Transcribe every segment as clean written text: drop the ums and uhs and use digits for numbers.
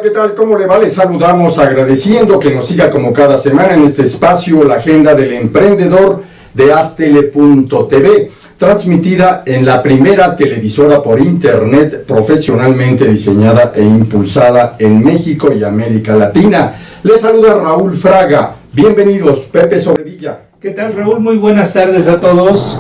¿qué tal? ¿Cómo le va? Les saludamos agradeciendo que nos siga como cada semana en este espacio la agenda del emprendedor de Astele.tv, transmitida en la primera televisora por internet profesionalmente diseñada e impulsada en México y América Latina. Les saluda Raúl Fraga. Bienvenidos, Pepe Sobrevilla. ¿Qué tal, Raúl? Muy buenas tardes a todos.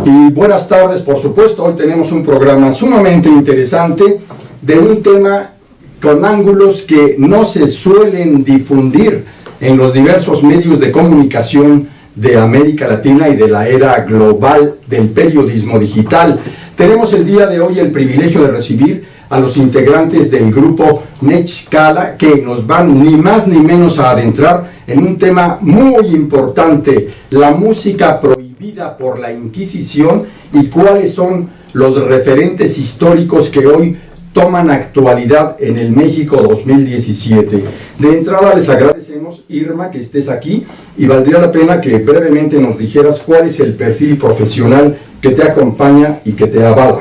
Y buenas tardes, por supuesto. Hoy tenemos un programa sumamente interesante de un tema con ángulos que no se suelen difundir en los diversos medios de comunicación de América Latina y de la era global del periodismo digital. Tenemos el día de hoy el privilegio de recibir a los integrantes del grupo Nechkala, que nos van ni más ni menos a adentrar en un tema muy importante: la música prohibida por la Inquisición y cuáles son los referentes históricos que hoy toman actualidad en el México 2017. De entrada les agradecemos, Irma, que estés aquí, y valdría la pena que brevemente nos dijeras cuál es el perfil profesional que te acompaña y que te avala.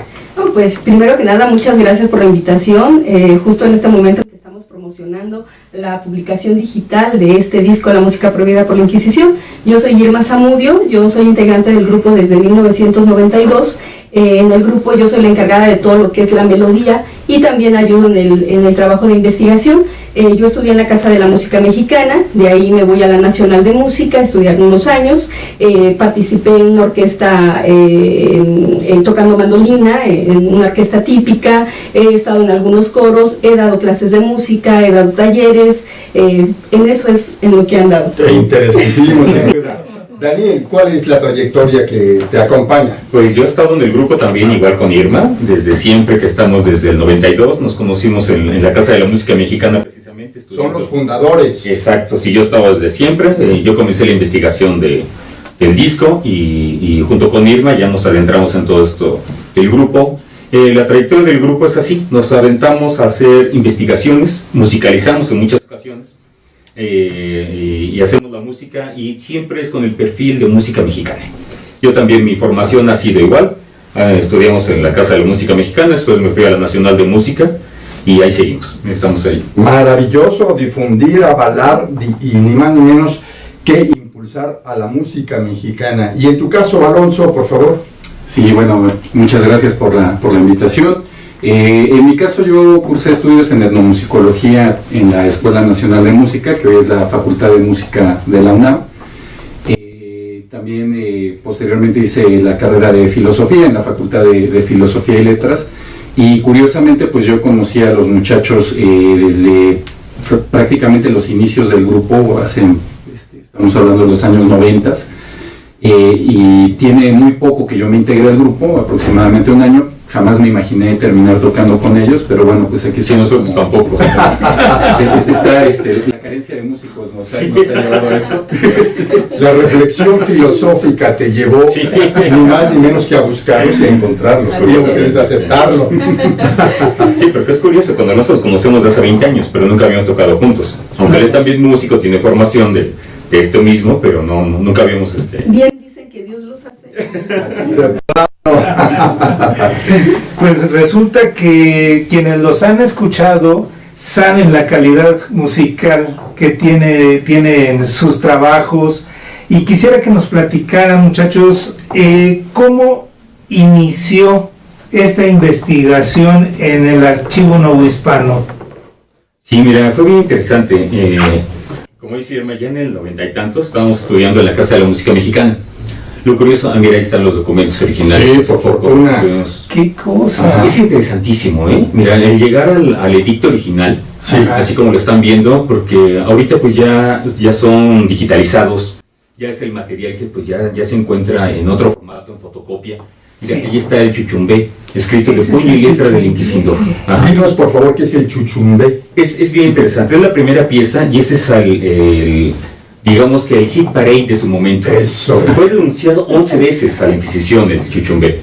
Pues primero que nada, muchas gracias por la invitación. Justo en este momento que estamos promocionando la publicación digital de este disco, La música prohibida por la Inquisición. Yo soy Irma Zamudio, yo soy integrante del grupo desde 1992. En el grupo yo soy la encargada de todo lo que es la melodía y también ayudo en el trabajo de investigación. Yo estudié en la Casa de la Música Mexicana, de ahí me voy a la Nacional de Música, estudié algunos años, participé en una orquesta tocando mandolina, en una orquesta típica, he estado en algunos coros, he dado clases de música, he dado talleres, en eso es en lo que he andado. Interesantísimo, señora. Daniel, ¿cuál es la trayectoria que te acompaña? Pues yo he estado en el grupo también, igual con Irma, desde siempre, que estamos desde el 92, nos conocimos en la Casa de la Música Mexicana precisamente. Son los fundadores. Exacto, sí, yo estaba desde siempre, yo comencé la investigación del disco y junto con Irma ya nos adentramos en todo esto, el grupo. La trayectoria del grupo es así, nos aventamos a hacer investigaciones, musicalizamos en muchas ocasiones. Y hacemos la música y siempre es con el perfil de música mexicana. Yo también, mi formación ha sido igual, estudiamos en la Casa de la Música Mexicana, después me fui a la Nacional de Música y ahí seguimos, estamos ahí. Maravilloso difundir, avalar y ni más ni menos que impulsar a la música mexicana. Y en tu caso, Alonso, por favor. Sí, bueno, muchas gracias por la invitación. En mi caso, yo cursé estudios en etnomusicología en la Escuela Nacional de Música, que hoy es la Facultad de Música de la UNAM. También posteriormente hice la carrera de Filosofía en la Facultad de Filosofía y Letras, y curiosamente pues yo conocí a los muchachos desde prácticamente los inicios del grupo, estamos hablando de los años 90, y tiene muy poco que yo me integré al grupo, aproximadamente un año. Jamás me imaginé terminar tocando con ellos, pero bueno, pues aquí sí, nosotros tampoco. Está la carencia de músicos nos ha llevado a esto. La reflexión filosófica te llevó ni más ni menos que a buscarlos y a encontrarlos, quieres aceptarlo. Sí, pero que es curioso, cuando nosotros conocemos de hace 20 años, pero nunca habíamos tocado juntos. Aunque él es también músico, tiene formación de esto mismo, pero nunca habíamos... Bien dicen que Dios los hace. Pues resulta que quienes los han escuchado saben la calidad musical que tiene en sus trabajos, y quisiera que nos platicaran, muchachos, cómo inició esta investigación en el Archivo Novohispano. Sí, mira, fue bien interesante. Como dice Irma, ya en el 90 y tantos estábamos estudiando en la Casa de la Música Mexicana. Lo curioso, mira, ahí están los documentos originales. Sí, por favor. ¡Qué cosa! Es interesantísimo, ¿eh? Mira, el llegar al edicto original, sí, así como lo están viendo, porque ahorita pues ya son digitalizados, ya es el material que pues ya se encuentra en otro formato, en fotocopia. Mira, sí. Ahí está el chuchumbé, escrito de puño y letra del inquisidor. Dinos, por favor, ¿qué es el chuchumbé? Es bien interesante, es la primera pieza y ese es digamos que el hit parade de su momento. Eso. Fue denunciado 11 veces a la Inquisición el chuchumbé.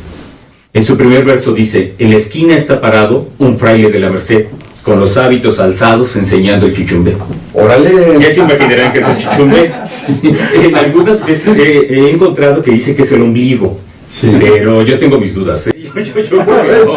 En su primer verso dice: en la esquina está parado un fraile de la Merced, con los hábitos alzados enseñando el chuchumbé. ¡Órale! Ya se imaginarán que es el chuchumbé. Sí. En algunas veces he encontrado que dice que es el ombligo, sí, pero yo tengo mis dudas. Es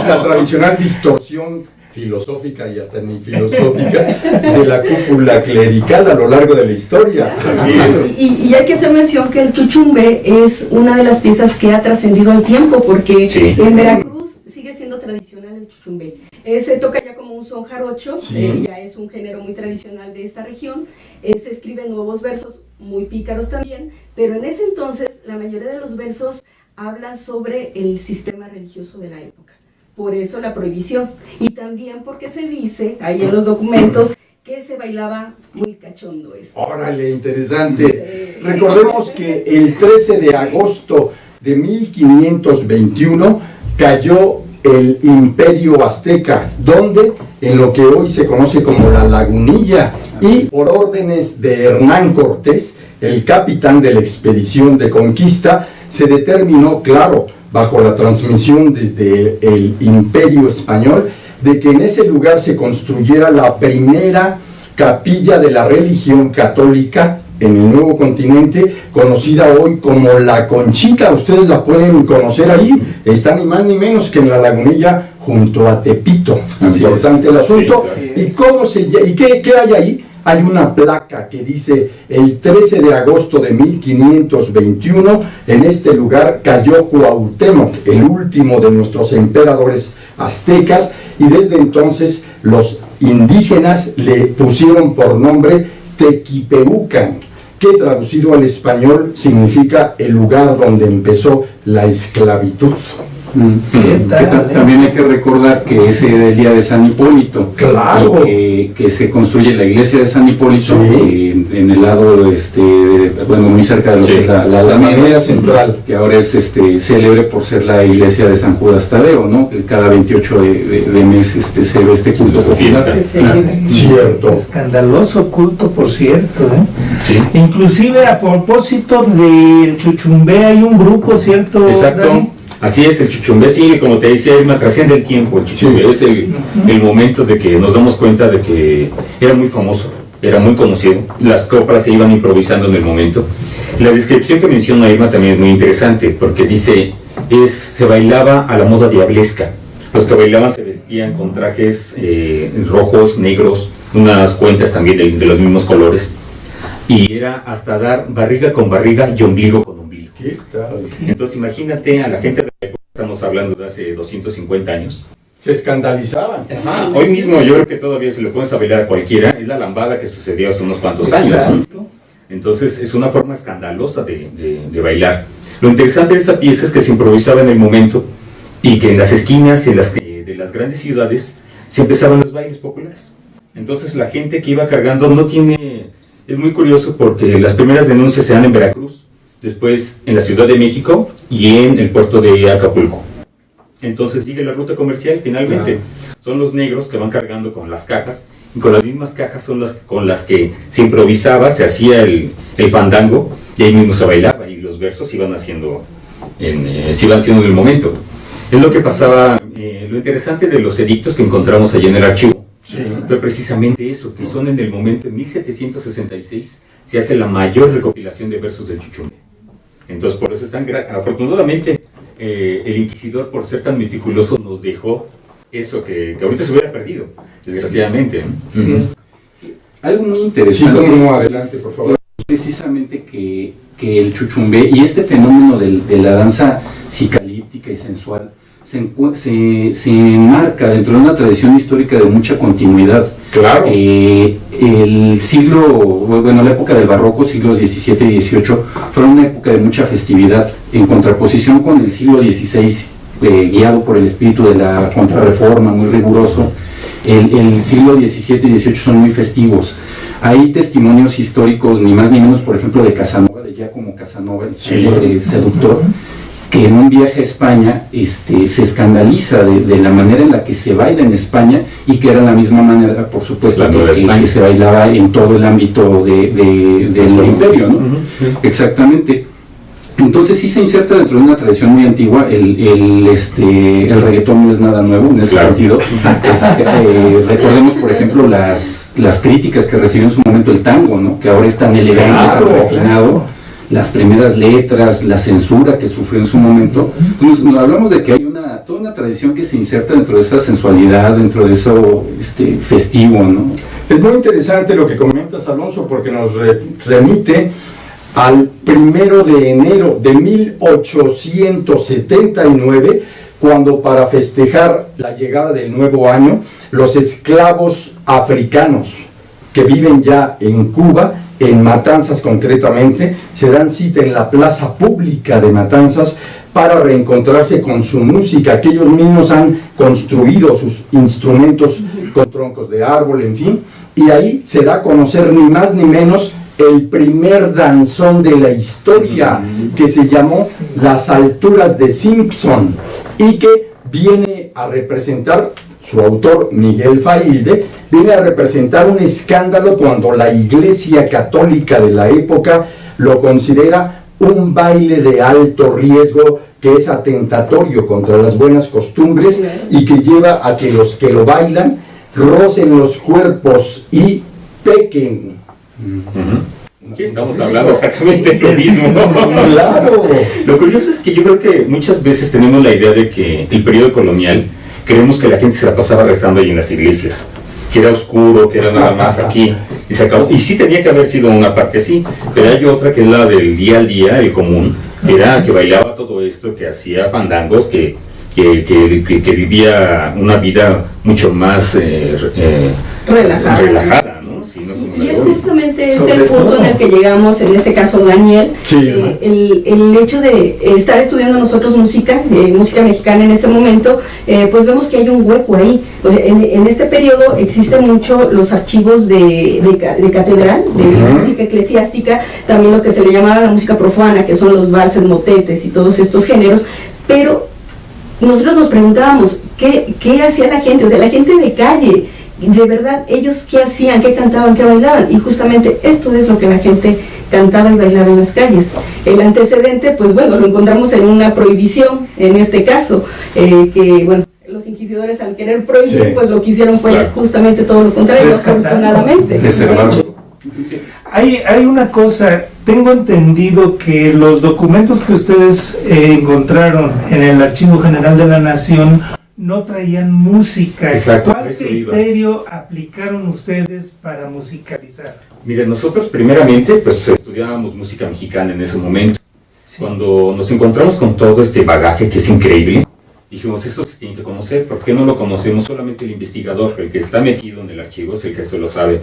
la tradicional distorsión filosófica y hasta ni filosófica de la cúpula clerical a lo largo de la historia. Así es. Y hay que hacer mención que el chuchumbe es una de las piezas que ha trascendido al tiempo, porque Sí. en Veracruz sigue siendo tradicional el chuchumbe. Se toca ya como un son jarocho, Sí. ya es un género muy tradicional de esta región. Se escriben nuevos versos, muy pícaros también, pero en ese entonces la mayoría de los versos hablan sobre el sistema religioso de la época. Por eso la prohibición. Y también porque se dice, ahí en los documentos, que se bailaba muy cachondo esto. Órale, interesante. Recordemos que el 13 de agosto de 1521 cayó el Imperio Azteca, donde en lo que hoy se conoce como la Lagunilla, y por órdenes de Hernán Cortés, el capitán de la expedición de conquista, se determinó, claro, bajo la transmisión desde el Imperio Español, de que en ese lugar se construyera la primera capilla de la religión católica en el nuevo continente, conocida hoy como La Conchita. Ustedes la pueden conocer ahí, está ni más ni menos que en la Lagunilla, junto a Tepito. Así Importante es. el asunto. Sí, ¿Y cómo y qué hay ahí? Hay una placa que dice: el 13 de agosto de 1521, en este lugar cayó Cuauhtémoc, el último de nuestros emperadores aztecas, y desde entonces los indígenas le pusieron por nombre Tequipeucan, que traducido al español significa el lugar donde empezó la esclavitud. ¿Qué tal, También hay que recordar que ese era el día de San Hipólito. Claro. Y que se construye la iglesia de San Hipólito, Sí. en el lado, bueno, muy cerca de lo Sí. que es la La Alameda Alameda Central. que ahora es célebre por ser la iglesia de San Judas Tadeo, ¿no? Que cada 28 de mes se ve este culto Su fiesta. popular. Se celebra. Cierto. Escandaloso culto, por cierto, ¿eh? Sí. Inclusive a propósito del chuchumbe hay un grupo, ¿cierto, Exacto, Dani? así es, el chuchumbe sigue, como te decía Irma, trasciende el tiempo. El chuchumbe Sí. es el momento de que nos damos cuenta de que era muy famoso, era muy conocido, las coplas se iban improvisando en el momento. La descripción que menciona Irma también es muy interesante, porque dice, se bailaba a la moda diablesca. Los que bailaban se vestían con trajes rojos, negros, unas cuentas también de los mismos colores, y era hasta dar barriga con barriga y ombligo con ombligo. ¿Qué tal? Entonces imagínate a la gente de la época, estamos hablando de hace 250 años. Se escandalizaban. Ajá, hoy mismo yo creo que todavía se lo pones a bailar a cualquiera, es la lambada que sucedió hace unos cuantos años, ¿no? Exacto. Entonces es una forma escandalosa de bailar. Lo interesante de esta pieza es que se improvisaba en el momento y que en las esquinas de las grandes ciudades se empezaban los bailes populares. Entonces la gente que iba cargando es muy curioso porque las primeras denuncias se dan en Veracruz, después en la Ciudad de México y en el puerto de Acapulco. Entonces sigue la ruta comercial finalmente. Son los negros que van cargando con las cajas, y con las mismas cajas son las con las que se improvisaba, se hacía el fandango, y ahí mismo se bailaba, y los versos se iban haciendo en el momento. Es lo que pasaba. Lo interesante de los edictos que encontramos allí en el archivo fue precisamente eso, que son en el momento, en 1766, se hace la mayor recopilación de versos del chuchumbe. Entonces, por eso están, afortunadamente, el inquisidor, por ser tan meticuloso, nos dejó eso que ahorita se hubiera perdido, desgraciadamente. Sí. Algo muy Sí, interesante. cómo no, adelante, por favor. Precisamente que el chuchumbe y este fenómeno de la danza psicalíptica y sensual se enmarca dentro de una tradición histórica de mucha continuidad. Claro. El siglo, bueno, la época del barroco, siglos XVII y XVIII, fue una época de mucha festividad, en contraposición con el siglo XVI, guiado por el espíritu de la contrarreforma, muy riguroso. El siglo XVII y XVIII son muy festivos. Hay testimonios históricos, ni más ni menos, por ejemplo, de Casanova, de Giacomo Casanova, el célebre seductor, que en un viaje a España se escandaliza de la manera en la que se baila en España, y que era la misma manera, por supuesto, que se bailaba en todo el ámbito del imperio, ¿no? Exactamente. Entonces sí se inserta dentro de una tradición muy antigua. El reggaetón no es nada nuevo en ese sentido. Recordemos, por ejemplo, las críticas que recibió en su momento el tango, ¿no? Que ahora es tan elegante, tan refinado. las primeras letras, la censura que sufrió en su momento. Entonces, hablamos de que hay toda una tradición que se inserta dentro de esa sensualidad, dentro de eso festivo, ¿no? Es muy interesante lo que comentas, Alonso, porque nos remite al 1 de enero de 1879, cuando para festejar la llegada del nuevo año, los esclavos africanos que viven ya en Cuba, en Matanzas concretamente, se dan cita en la plaza pública de Matanzas para reencontrarse con su música, que ellos mismos han construido sus instrumentos con troncos de árbol, en fin, y ahí se da a conocer ni más ni menos el primer danzón de la historia, que se llamó Las Alturas de Simpson, y que viene a representar, su autor Miguel Failde, viene a representar un escándalo cuando la Iglesia Católica de la época lo considera un baile de alto riesgo, que es atentatorio contra las buenas costumbres y que lleva a que los que lo bailan rocen los cuerpos y pequen. Sí, estamos hablando exactamente de lo mismo. Claro. Lo curioso es que yo creo que muchas veces tenemos la idea de que el periodo colonial, creemos que la gente se la pasaba rezando ahí en las iglesias, que era oscuro, que era nada más aquí, y se acabó. Y sí tenía que haber sido una parte así, pero hay otra que es la del día al día, el común, que era que bailaba todo esto, que hacía fandangos, que vivía una vida mucho más relajada, ¿no? Sí, no, y es justamente ese el punto en el que llegamos, en este caso Daniel, el hecho de estar estudiando nosotros música mexicana en ese momento, pues vemos que hay un hueco ahí. O sea, en este periodo existen mucho los archivos de catedral, de música eclesiástica, también lo que se le llamaba la música profana, que son los valses, motetes y todos estos géneros, pero nosotros nos preguntábamos, ¿qué hacía la gente? O sea, la gente de calle, de verdad, ellos qué hacían, qué cantaban, qué bailaban, y justamente esto es lo que la gente cantaba y bailaba en las calles. El antecedente, pues bueno, lo encontramos en una prohibición, en este caso, que bueno, los inquisidores al querer prohibir, pues lo que hicieron fue justamente todo lo contrario, afortunadamente. Hay una cosa, tengo entendido que los documentos que ustedes encontraron en el Archivo General de la Nación no traían música. Exacto. ¿Cuál criterio aplicaron ustedes para musicalizar? Mire, nosotros primeramente pues estudiábamos música mexicana en ese momento. Sí. Cuando nos encontramos con todo este bagaje que es increíble, dijimos, esto se tiene que conocer. ¿Por qué no lo conocemos solamente el investigador? El que está metido en el archivo es el que se lo sabe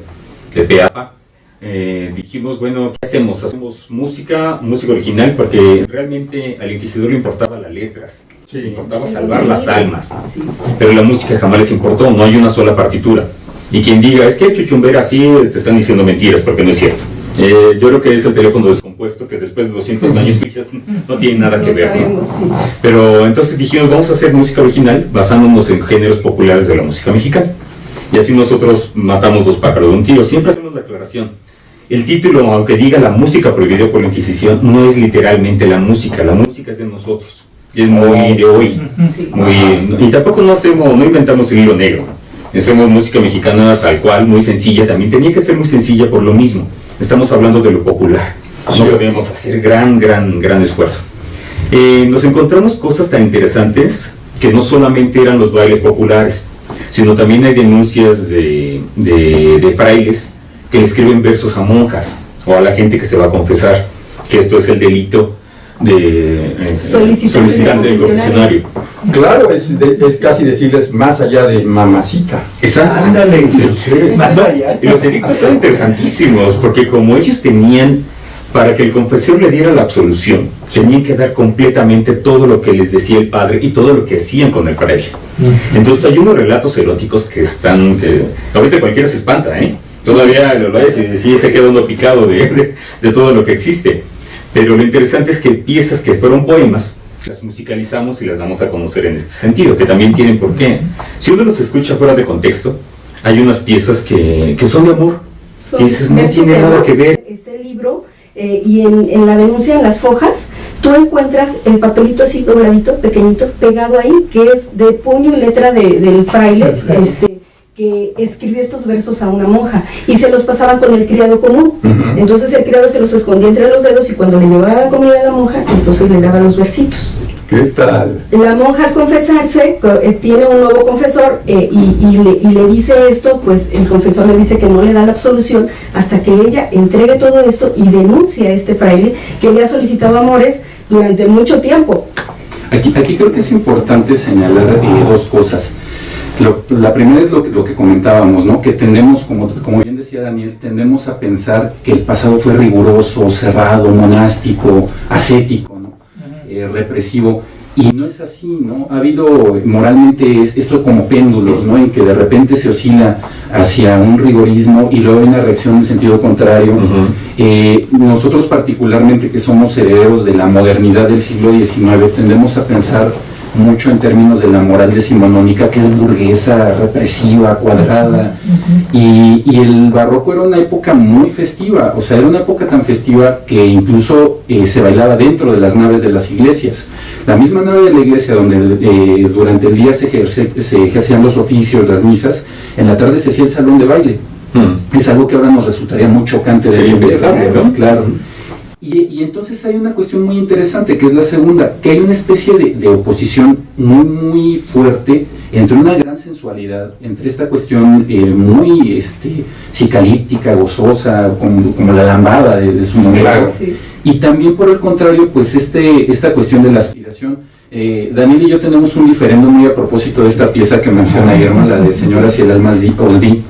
de pe a pa. Dijimos, bueno, ¿qué hacemos? Hacemos música original, porque realmente al inquisidor le importaba las letras, le importaba salvar las almas, pero la música jamás les importó, no hay una sola partitura. Y quien diga, es que el chuchumbera así, te están diciendo mentiras, porque no es cierto. Yo creo que es el teléfono descompuesto, que después de 200 años no tiene nada que ver, ¿no? Pero entonces dijimos, vamos a hacer música original basándonos en géneros populares de la música mexicana. Y así nosotros matamos dos pájaros de un tiro. Siempre hacemos la aclaración. El título, aunque diga la música prohibida por la Inquisición, no es literalmente la música es de nosotros. Es muy de hoy. Y tampoco no inventamos el hilo negro. Hacemos música mexicana tal cual, muy sencilla. También tenía que ser muy sencilla por lo mismo. Estamos hablando de lo popular. No podemos hacer gran esfuerzo. Nos encontramos cosas tan interesantes que no solamente eran los bailes populares, sino también hay denuncias de frailes que le escriben versos a monjas o a la gente que se va a confesar, que esto es el delito de solicitante del confesionario. Claro, es casi decirles más allá de mamacita. Exacto. Ándale, más allá. Y los edictos son interesantísimos, porque como ellos tenían, para que el confesor le diera la absolución, tenían que dar completamente todo lo que les decía el padre y todo lo que hacían con el fraile. Entonces hay unos relatos eróticos que ahorita cualquiera se espanta, todavía lo ves y sí se queda uno picado de todo lo que existe. Pero lo interesante es que piezas que fueron poemas las musicalizamos y las damos a conocer en este sentido, que también tienen por qué. Si uno los escucha fuera de contexto, hay unas piezas que son de amor, y dices, no tiene nada que ver. Este libro, y en la denuncia, en las fojas, tú encuentras el papelito así dobladito, pequeñito, pegado ahí, que es de puño y letra del fraile, que escribió estos versos a una monja y se los pasaba con el criado común. Entonces el criado se los escondía entre los dedos y cuando le llevaba la comida a la monja, entonces le daba los versitos. ¿Qué tal? La monja al confesarse tiene un nuevo confesor y le dice esto, pues el confesor le dice que no le da la absolución hasta que ella entregue todo esto y denuncia a este fraile que le ha solicitado amores durante mucho tiempo. Aquí creo que es importante señalar dos cosas. La primera es lo que comentábamos, ¿no? Que tendemos, como bien decía Daniel, tendemos a pensar que el pasado fue riguroso, cerrado, monástico, ascético, ¿no? Represivo, y no es así, ¿no? Ha habido moralmente esto como péndulos, ¿no? En que de repente se oscila hacia un rigorismo y luego hay una reacción en sentido contrario. Nosotros particularmente, que somos herederos de la modernidad del siglo XIX, tendemos a pensar mucho en términos de la moral decimonónica, que es burguesa, represiva, cuadrada, y el barroco era una época muy festiva, o sea, era una época tan festiva que incluso se bailaba dentro de las naves de las iglesias. La misma nave de la iglesia donde durante el día se ejercían los oficios, las misas, en la tarde se hacía el salón de baile. Es algo que ahora nos resultaría muy chocante de ver, ¿no? Claro. Y entonces hay una cuestión muy interesante, que es la segunda, que hay una especie de oposición muy fuerte entre una gran sensualidad, entre esta cuestión muy psicalíptica, gozosa, como la lambada de su momento, claro. Sí. Y también por el contrario, pues esta cuestión de la aspiración. Daniel y yo tenemos un diferendo muy a propósito de esta pieza que menciona Irma, la de Señoras y el alma os di,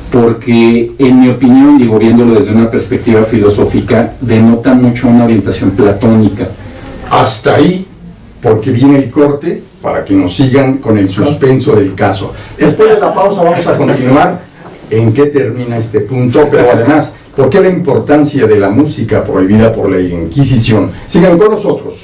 porque en mi opinión, digo, viéndolo desde una perspectiva filosófica, denota mucho una orientación platónica. Hasta ahí, porque viene el corte, para que nos sigan con el suspenso del caso. Después de la pausa vamos a continuar en qué termina este punto, pero además, ¿por qué la importancia de la música prohibida por la Inquisición? Sigan con nosotros.